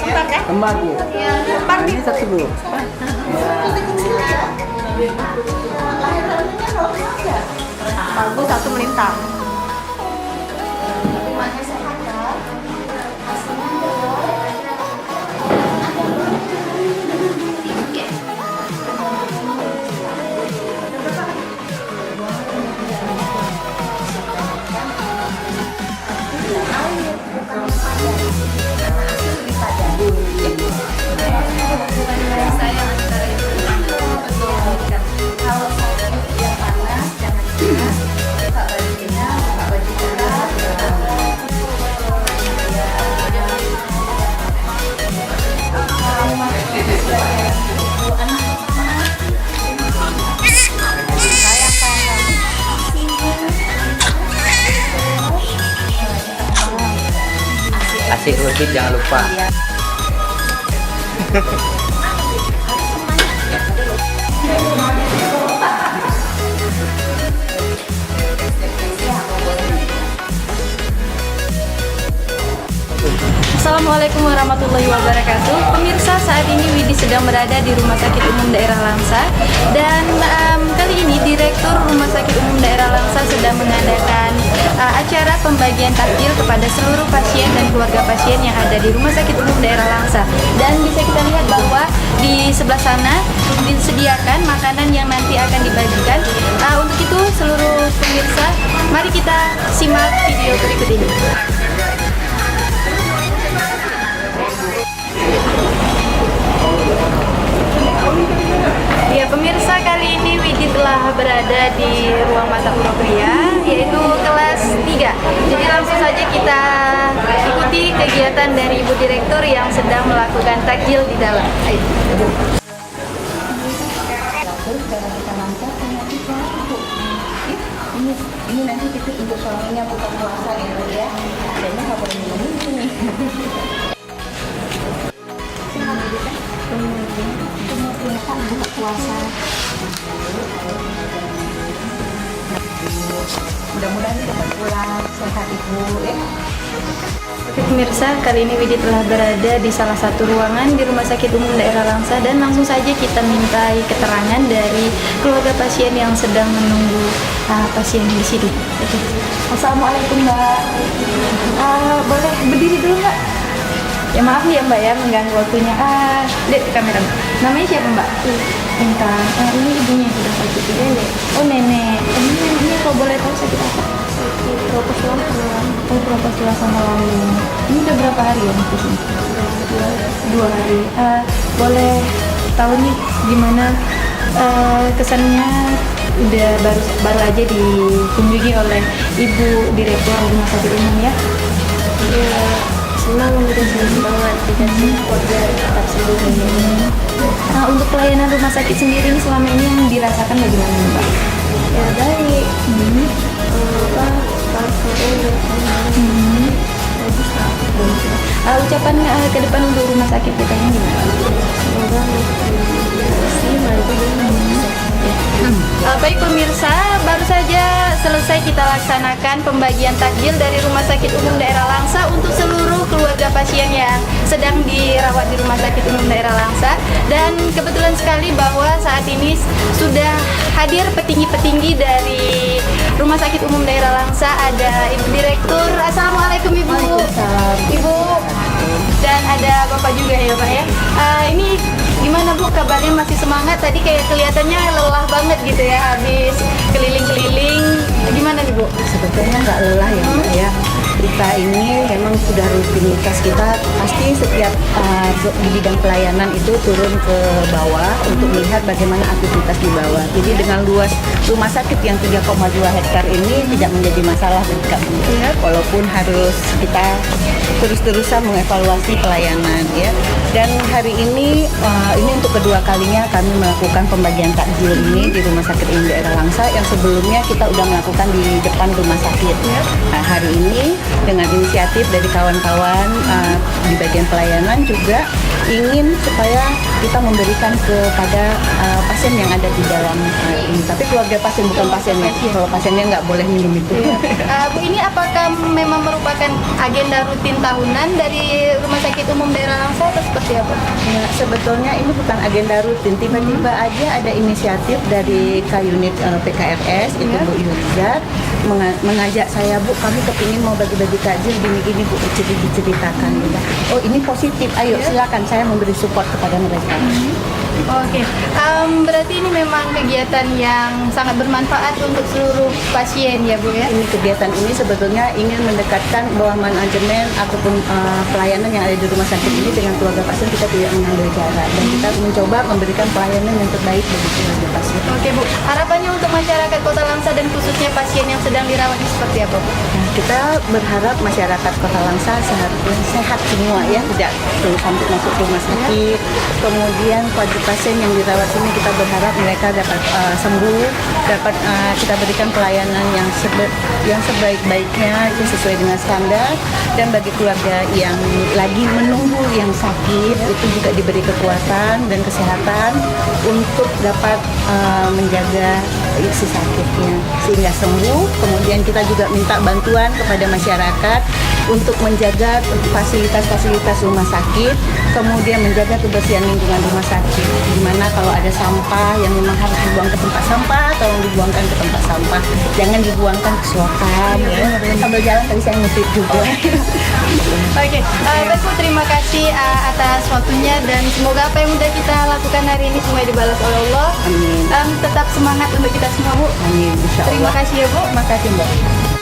Bentar kan? Tembak Bu. Iya, Nah, ini satu Bu. bagus satu melintang. Asik legit jangan lupa. Assalamualaikum warahmatullahi wabarakatuh. Pemirsa, saat ini Widi sedang berada di Rumah Sakit Umum Daerah Langsa. Dan kali ini Direktur Rumah Sakit Umum Daerah Langsa sedang mengadakan acara pembagian takjil kepada seluruh pasien dan keluarga pasien yang ada di Rumah Sakit Umum Daerah Langsa. Dan bisa kita lihat bahwa di sebelah sana disediakan makanan yang nanti akan dibagikan. Untuk itu seluruh pemirsa, mari kita simak video berikut ini. Ya pemirsa, kali ini Widi telah berada di ruang mata uropria, yaitu kelas 3. Jadi langsung saja kita ikuti kegiatan dari Ibu Direktur yang sedang melakukan takjil di dalam. Ayo. Ini nanti titip untuk suaminya buka puasa ya Bu ya. Kayaknya nggak boleh minum ini. Buka puasa. Mudah-mudahan dapat pulang sehat Ibu ya. Oke pemirsa, kali ini Widi telah berada di salah satu ruangan di Rumah Sakit Umum Daerah Langsa dan langsung saja kita mintai keterangan dari keluarga pasien yang sedang menunggu pasien di sini. Oke. Assalamualaikum Mbak. Boleh berdiri dulu Mbak? Ya maaf nih ya Mbak ya, mengganggu waktunya. Lihat ke kamera. Namanya siapa Mbak? Intan. Ini ibunya yang sudah sakit juga ya? Oh nenek. Ini kalau boleh tahu sakit apa? Sakit keropos tulang. Oh keropos tulang sama lambung. Ini udah berapa hari ya di sini? 2 hari. Boleh tahu nih gimana kesannya udah baru aja dikunjungi oleh Ibu Direktur Rumah Sakit Umum ya? Iya, senang banget dikasih keluarga tetap sembuh ini. Untuk pelayanan rumah sakit sendiri ini selama ini yang dirasakan bagaimana Mbak? Ya baik. Ucapan ke depan untuk rumah sakit kita ini gimana? Semoga masih maju dan Baik pemirsa, baru saja selesai kita laksanakan pembagian takjil dari Rumah Sakit Umum Daerah Langsa untuk seluruh keluarga pasien yang sedang dirawat di Rumah Sakit Umum Daerah Langsa. Dan kebetulan sekali bahwa saat ini sudah hadir petinggi-petinggi dari Rumah Sakit Umum Daerah Langsa. Ada Ibu Direktur. Assalamualaikum Ibu. Ibu. Dan ada Bapak juga ya Pak ya. Ini gimana Bu, kabarnya masih semangat? Tadi kayak kelihatannya lelah banget gitu ya, habis keliling-keliling. Gimana nih Bu? Sebetulnya nggak lelah ya Mbak ya. Kita ini memang sudah rutinitas kita, pasti setiap di bidang pelayanan itu turun ke bawah untuk melihat bagaimana aktivitas di bawah. Jadi dengan luas rumah sakit yang 3,2 hektar ini tidak menjadi masalah bagi kami. Walaupun harus kita terus-terusan mengevaluasi pelayanan ya. Dan hari ini untuk kedua kalinya kami melakukan pembagian takjil ini di Rumah Sakit Umum Daerah Langsa, yang sebelumnya kita udah melakukan di depan rumah sakit. Nah, hari ini dengan inisiatif dari kawan-kawan di bagian pelayanan juga ingin supaya kita memberikan kepada pasien yang ada di dalam ini. Tapi keluarga pasien, bukan pasiennya. Kalau pasiennya nggak boleh minum itu. Bu, ini apakah memang merupakan agenda rutin tahunan dari Rumah Sakit Sakit Umum Daerah Langsa atau seperti apa? Ya, sebetulnya ini bukan agenda rutin. Tiba-tiba aja ada inisiatif dari K-Unit PKRS, itu Ya. Bu Yulizar, mengajak saya, Bu, kami kepingin mau bagi-bagi takjil gini-gini, Bu, diceritakan. Gitu. Oh, ini positif, ayo silakan saya memberi support kepada mereka. Oke, berarti ini memang kegiatan yang sangat bermanfaat untuk seluruh pasien ya Bu ya? Ini kegiatan ini sebetulnya ingin mendekatkan bahwa manajemen ataupun pelayanan yang ada di rumah sakit ini dengan keluarga pasien kita tidak mengambil jarak dan kita mencoba memberikan pelayanan yang terbaik bagi keluarga pasien. Oke Bu, harapannya untuk masyarakat Kota Langsa dan khususnya pasien yang sedang dirawat ini seperti apa Bu? Nah, kita berharap masyarakat Kota Langsa sehat semua ya, tidak sampai masuk rumah sakit. Kemudian bagi pasien yang dirawat sini kita berharap mereka dapat sembuh, dapat kita berikan pelayanan yang sebaik-baiknya itu sesuai dengan standar. Dan bagi keluarga yang lagi menunggu yang sakit itu juga diberi kekuatan dan kesehatan untuk dapat menjaga si sakitnya sehingga sembuh. Kemudian kita juga minta bantuan kepada masyarakat untuk menjaga fasilitas-fasilitas rumah sakit, kemudian menjaga kebersihan lingkungan rumah sakit. Dimana kalau ada sampah yang memang harus dibuang ke tempat sampah, tolong dibuangkan ke tempat sampah, jangan dibuangkan ke selokan. Ya. Sambil jalan tadi saya ngutip juga. Oke, baik Bu, terima kasih atas waktunya dan semoga apa yang sudah kita lakukan hari ini semua dibalas oleh Allah. Amin. Tetap semangat untuk kita semua Bu. Amin, insya Allah. Terima kasih ya Bu. Terima kasih Mbak.